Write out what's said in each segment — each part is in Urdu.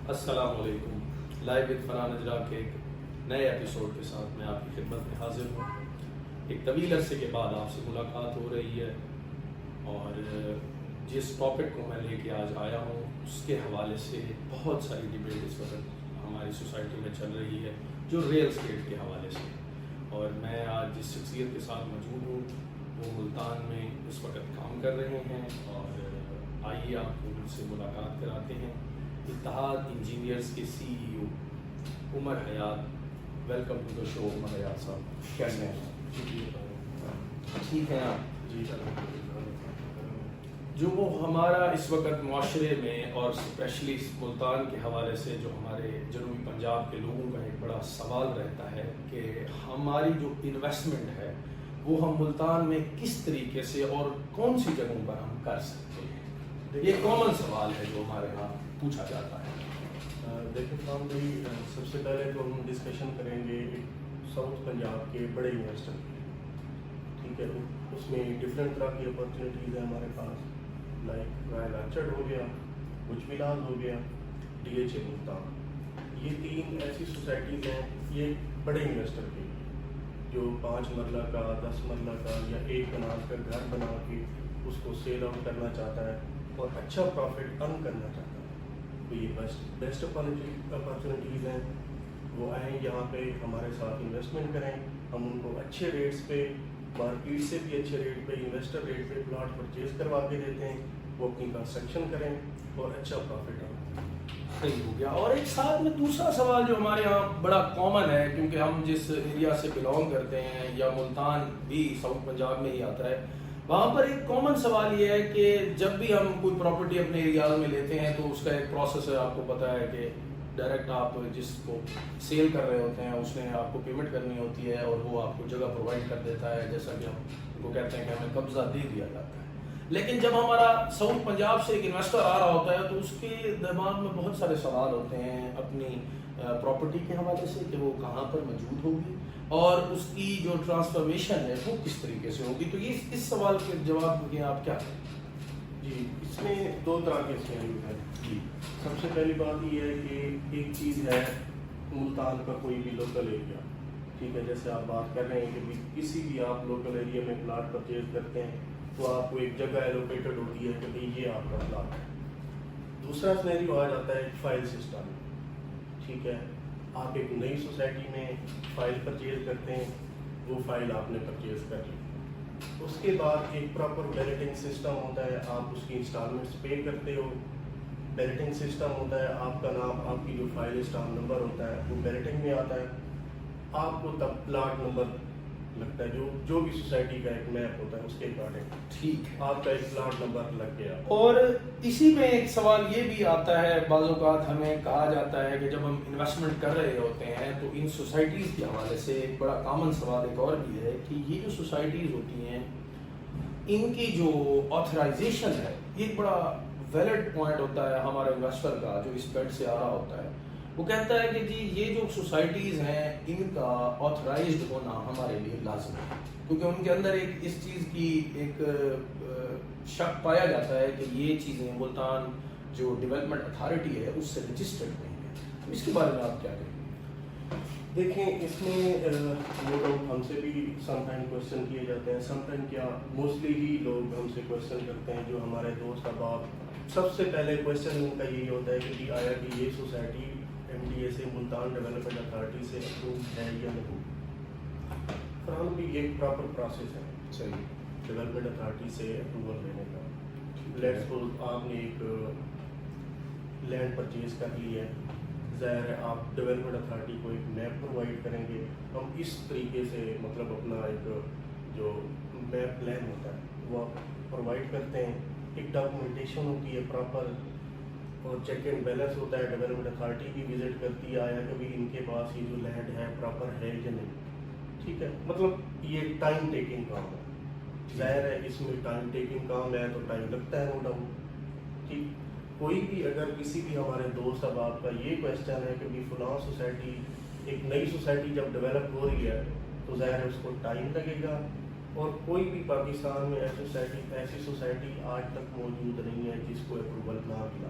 السلام علیکم. لائیو وتھ فنا نجرا کے ایک نئے ایپیسوڈ کے ساتھ میں آپ کی خدمت میں حاضر ہوں. ایک طویل عرصے کے بعد آپ سے ملاقات ہو رہی ہے اور جس ٹاپک کو میں لے کے آج آیا ہوں اس کے حوالے سے بہت ساری ڈیبیٹ اس وقت ہماری سوسائٹی میں چل رہی ہے جو ریئل اسٹیٹ کے حوالے سے. اور میں آج جس شخصیت کے ساتھ موجود ہوں وہ ملتان میں اس وقت کام کر رہے ہیں اور آئیے آپ کو ان سے ملاقات کراتے ہیں. اتحاد انجینئرز کے CEO عمر حیات. ویلکم ٹو دا شو عمر حیات صاحب. کیسے ہیں؟ ٹھیک ہے آپ؟ جی. جو وہ ہمارا اس وقت معاشرے میں اور اسپیشلی ملتان کے حوالے سے جو ہمارے جنوبی پنجاب کے لوگوں کا ایک بڑا سوال رہتا ہے کہ ہماری جو انویسٹمنٹ ہے وہ ہم ملتان میں کس طریقے سے اور کون سی جگہوں پر ہم کر سکتے ہیں. یہ کامن سوال ہے جو ہمارے یہاں پوچھا جاتا ہے. دیکھیں خان بھائی، سب سے پہلے تو ہم ڈسکشن کریں گے ساؤتھ پنجاب کے بڑے انویسٹر کی. ٹھیک ہے، اس میں ڈفرینٹ طرح کی اپرچونیٹیز ہیں ہمارے پاس. لائک رائل آرچرڈ ہو گیا، کچھ ولاز ہو گیا، DHA ملتان. یہ تین ایسی سوسائٹیز ہیں یہ بڑے انویسٹر کے جو 5 مرلہ کا 10 مرلہ کا یا 1 کنال کا گھر بنا کے اس کو سیل آؤٹ کرنا چاہتا ہے اور اچھا پروفٹ ارن کرنا چاہتا ہے. تو یہ بیسٹ اپرچونیٹیز ہیں. وہ آئیں یہاں پہ ہمارے ساتھ انویسٹمنٹ کریں. ہم ان کو اچھے ریٹس پہ، مارکیٹ سے بھی اچھے ریٹ پہ، انویسٹر ریٹ پہ پلاٹ پرچیز کروا کے دیتے ہیں. وہ اپنی کنسٹرکشن کریں اور اچھا پروفٹ ارن کریں. صحیح ہو گیا. اور ایک ساتھ میں دوسرا سوال جو ہمارے یہاں بڑا کامن ہے کیونکہ ہم جس ایریا سے بلانگ کرتے ہیں یا ملتان بھی ساؤتھ پنجاب میں ہی آتا ہے، وہاں پر ایک کامن سوال یہ ہے کہ جب بھی ہم کوئی پراپرٹی اپنے ایریا میں لیتے ہیں تو اس کا ایک پروسیس ہے. آپ کو پتہ ہے کہ ڈائریکٹ آپ جس کو سیل کر رہے ہوتے ہیں اس نے آپ کو پیمنٹ کرنی ہوتی ہے اور وہ آپ کو جگہ پرووائڈ کر دیتا ہے، جیسا کہ ہم ان کو کہتے ہیں کہ ہمیں قبضہ دے دیا جاتا ہے. لیکن جب ہمارا ساؤتھ پنجاب سے ایک انویسٹر آ رہا ہوتا ہے تو اس کے دماغ میں بہت سارے سوال ہوتے ہیں اپنی پراپرٹی کے حوالے سے کہ وہ کہاں پر موجود ہوگی اور اس کی جو ٹرانسفارمیشن ہے وہ کس طریقے سے ہوگی. تو یہ اس سوال کے جواب میں آپ کیا کریں؟ جی، اس میں 2 طرح کے سینیریو ہیں. جی. سب سے پہلی بات یہ ہے کہ ایک چیز ہے ملتان کا کوئی بھی لوکل ایریا. ٹھیک ہے، جیسے آپ بات کر رہے ہیں کہ کسی بھی آپ لوکل ایریا میں پلاٹ پرچیز کرتے ہیں تو آپ کو ایک جگہ ایلوکیٹڈ ہوتی ہے کہ بھئی یہ آپ کا پلاٹ ہے. دوسرا سینیریو آ جاتا ہے فائل سسٹم. ٹھیک ہے، آپ ایک نئی سوسائٹی میں فائل پرچیز کرتے ہیں، وہ فائل آپ نے پرچیز کر لی. اس کے بعد ایک پراپر بیلٹنگ سسٹم ہوتا ہے، آپ اس کی انسٹالمنٹس پے کرتے ہو. بیلٹنگ سسٹم ہوتا ہے، آپ کا نام، آپ کی جو فائل اسٹام نمبر ہوتا ہے وہ بیلٹنگ میں آتا ہے. آپ کو تب پلاٹ نمبر لگتا ہے، جو بھی سوسائٹی کا ایک میپ ہوتا ہے اس کے اکارڈنگ ٹھیک. آپ کا ایک پلاٹ نمبر لگ گیا. اور اسی میں ایک سوال یہ بھی آتا ہے، بعض اوقات ہمیں کہا جاتا ہے کہ جب ہم انویسٹمنٹ کر رہے ہوتے ہیں تو ان سوسائٹیز کے حوالے سے ایک بڑا کامن سوال ایک اور بھی ہے کہ یہ جو سوسائٹیز ہوتی ہیں ان کی جو آتھرائزیشن ہے یہ ایک بڑا ویلڈ پوائنٹ ہوتا ہے ہمارے انویسٹر کا جو اس بیٹ سے آ رہا ہوتا ہے. وہ کہتا ہے کہ جی یہ جو سوسائٹیز ہیں ان کا آتھرائزڈ ہونا ہمارے لیے لازم ہے کیونکہ ان کے اندر ایک اس چیز کی ایک شک پایا جاتا ہے کہ یہ چیزیں ملتان جو ڈیولپمنٹ اتھارٹی ہے اس سے رجسٹرڈ نہیں ہے. اس کے بارے میں آپ کیا کہیں؟ دیکھیں، اس میں وہ لوگ ہم سے بھی سم ٹائم کوشچن کیے جاتے ہیں. سم ٹائم کیا موسٹلی ہی لوگ ہم سے کوشچن کرتے ہیں جو ہمارے دوست احباب. سب سے پہلے کوشچن ان کا یہی ہوتا ہے کہ آیا کہ یہ سوسائٹی MDA سے، ملتان ڈیولپمنٹ اتھارٹی سے اپروو ہے یا نہیں. فرحان بھی ایک پراپر پروسیس ہے صحیح ڈیولپمنٹ اتھارٹی سے اپروول لینے کا. لیٹس سپوز آپ نے ایک لینڈ پرچیز کر لی ہے، ظاہر ہے آپ ڈیولپمنٹ اتھارٹی کو ایک میپ پرووائڈ کریں گے. ہم اس طریقے سے مطلب اپنا ایک جو میپ پلان ہوتا ہے وہ آپ پرووائڈ کرتے ہیں. ایک ڈاکومنٹیشن ہوتی ہے پراپر اور چیک اینڈ بیلنس ہوتا ہے. ڈیولپمنٹ اتھارٹی بھی وزٹ کرتی ہے آیا کبھی ان کے پاس یہ جو لینڈ ہے پراپر ہے یا نہیں. ٹھیک ہے، مطلب یہ ٹائم ٹیکنگ کام ہے. ظاہر ہے اس میں ٹائم ٹیکنگ کام ہے تو ٹائم لگتا ہے نو ڈاؤٹ. ٹھیک، کوئی بھی اگر کسی بھی ہمارے دوست احباب کا یہ کویشچن ہے کہ فلاں سوسائٹی، ایک نئی سوسائٹی جب ڈیولپ ہو رہی ہے تو ظاہر ہے اس کو ٹائم لگے گا. اور کوئی بھی پاکستان میں ایسی سوسائٹی آج تک موجود نہیں ہے جس کو اپروول نہ ملا.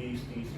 20-30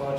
5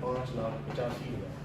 5,85,000।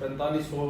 4500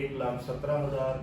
1,17,000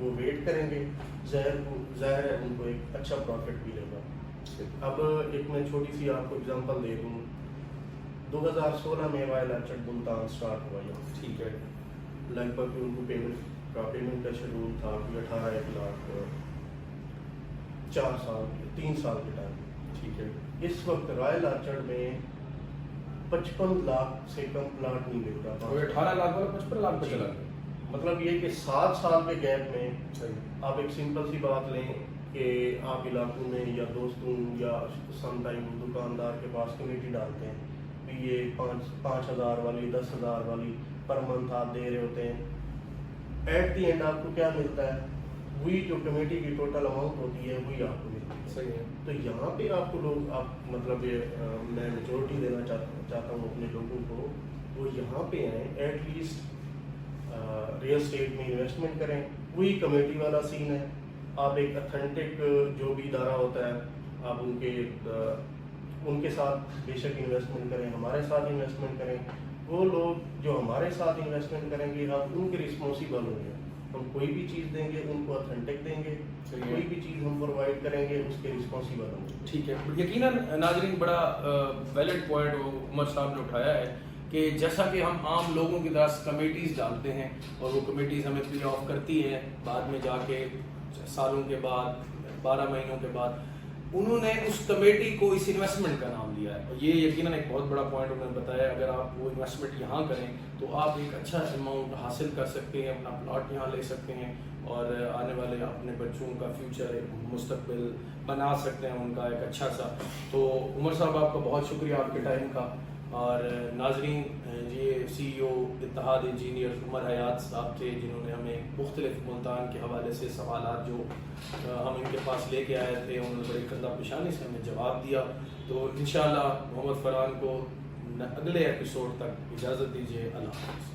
وہ ویٹ کریں گے، ظاہر ہے ان کو ایک اچھا پروفٹ ملے گا۔ اب ایک میں چھوٹی سی آپ کو اگزامپل دے دوں، 2016 میں وائل آرچڈ ملتان سٹارٹ ہوا یہاں، ٹھیک ہے، لگ بھگ ان کو پیمنٹ کا شیڈول تھا کہ 18 لاکھ 3 سال کے ٹائم، ٹھیک ہے، اس وقت رائل آرچڈ میں 55 لاکھ سے کم پلاٹ نہیں مل رہا وہ تھا۔ 18 لاکھ والا 55 لاکھ پہ چلا گیا۔ مطلب یہ کہ 7 سال کے گیپ میں صحیح، آپ ایک سمپل سی بات لیں کہ آپ علاقوں میں یا دوستوں یا سم ٹائم دکاندار کے پاس کمیٹی ڈالتے ہیں کہ یہ 5,000 والی 10,000 والی پر منتھ آپ دے رہے ہوتے ہیں، ایٹ دی اینڈ آپ کو کیا ملتا ہے؟ وہی جو کمیٹی کی ٹوٹل اماؤنٹ ہوتی ہے وہی آپ کو ملتی ہے۔ صحیح ہے، تو یہاں پہ آپ کو لوگ آپ مطلب میں میجورٹی دینا چاہتا ہوں اپنے لوگوں کو، وہ یہاں پہ آئیں، ایٹ لیسٹ ریئل اسٹیٹ میں انویسٹمنٹ کریں، وہی کمیٹی والا سین ہے۔ آپ ایک اتھینٹک جو بھی ادارہ ہوتا ہے آپ ان کے ساتھ بے شک انویسٹمنٹ کریں، ہمارے ساتھ انویسٹمنٹ کریں، وہ لوگ جو ہمارے ساتھ انویسٹمنٹ کریں گے ہم ان کے رسپانسیبل ہوں گے، ہم کوئی بھی چیز دیں گے ان کو اتھینٹک دیں گے، کوئی بھی چیز ہم پرووائڈ کریں گے اس کے رسپانسیبل ہوں گے۔ ٹھیک ہے، یقیناً ناظرین بڑا ویلڈ پوائنٹ عمر صاحب نے اٹھایا ہے کہ جیسا کہ ہم عام لوگوں کی طرح کمیٹیز ڈالتے ہیں اور وہ کمیٹیز ہمیں پے آف کرتی ہیں بعد میں جا کے سالوں کے بعد 12 مہینوں کے بعد، انہوں نے اس کمیٹی کو اس انویسٹمنٹ کا نام دیا ہے، اور یہ یقیناً ایک بہت بڑا پوائنٹ انہوں نے بتایا ہے۔ اگر آپ وہ انویسٹمنٹ یہاں کریں تو آپ ایک اچھا اماؤنٹ حاصل کر سکتے ہیں، اپنا پلاٹ یہاں لے سکتے ہیں اور آنے والے اپنے بچوں کا فیوچر مستقبل بنا سکتے ہیں ان کا ایک اچھا سا۔ تو عمر صاحب آپ کا بہت شکریہ آپ کے ٹائم کا، اور ناظرین یہ CEO اتحاد انجینئر عمر حیات صاحب تھے جنہوں نے ہمیں مختلف ملتان کے حوالے سے سوالات جو ہم ان کے پاس لے کے آئے تھے انہوں نے بڑی خندہ پیشانی سے ہمیں جواب دیا۔ تو انشاءاللہ محمد فرحان کو اگلے ایپیسوڈ تک اجازت دیجیے، اللہ حافظ۔